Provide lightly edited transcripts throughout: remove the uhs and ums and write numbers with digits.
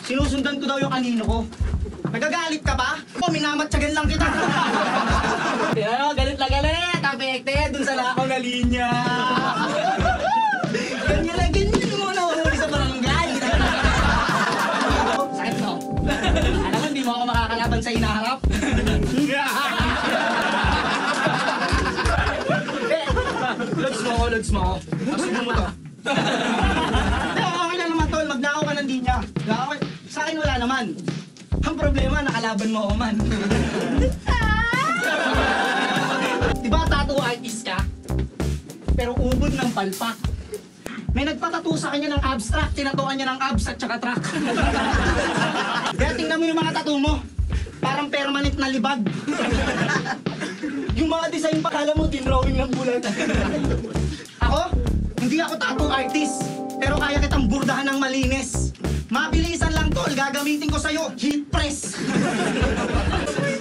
Sinusundan ko daw yung kanino ko. Nagagalit ka ba? O, minamatsagan lang kita. Pero, galit na galit. Apekte, dun sa lakaw na linya. Ganyan na ganyan mo nahuli sa barangay. Sakit no? Alam mo, hindi mo ako makakalaban sa hinaharap. Lods mo ako. Masubo mo to. Okay lang naman tol, magnakaw ka ng linya. Sa akin wala naman. Ang problema, nakalaban mo ako man. Diba tattoo artist ka? Pero ubod ng palpak. May nagpatattoo sa kanya ng abstract, tinatuan niya ng abs at saka track. Kaya tingnan mo yung mga tattoo mo. Parang permanent na libag. Yung mga design pa, kala mo, tinrawing ng bulan. Ako? Hindi ako tattoo artist. Pero kaya kitang burdahan ng malinis. Mabilisan lang tol, gagamitin ko sa'yo, heat press.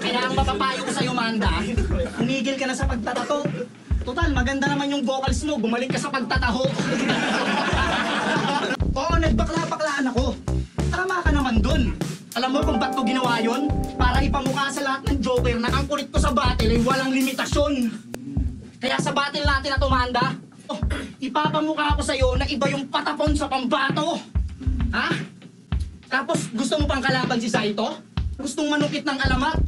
Kaya ang mapapayo ko sa'yo, Manda, umigil ka na sa pagtatato. Total, maganda naman yung vocals mo, bumalik ka sa pagtataho. Oo, nagbakla-baklaan ako. Tama ka naman dun. Alam mo kung ba't ko ginawa yun? Para ipamukha sa lahat ng Joker na ang kulit ko sa battle ay walang limitasyon. Kaya sa battle natin na tumanda, ipapamukha ko sa'yo na iba yung patapon sa pambato. Ha? Tapos gusto mo pang kalaban si Saito? Gustong manukit ng alamat?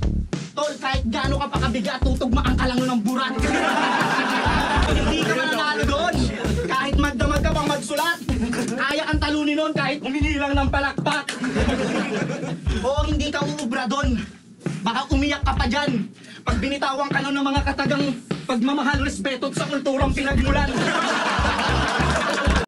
Tol, kahit gaano ka pa kabigat, tutugmaan ka lang ng burat. Hindi ka mananalo doon. Kahit magdamag ka pang magsulat. Kaya kang talunin nun kahit humingi lang ng palakpak. Oo, hindi ka uubra doon. Baka umiyak ka pa dyan. Pag binitawan ka nun ng mga katagang pagmamahal, respeto sa kulturang pinagmulan.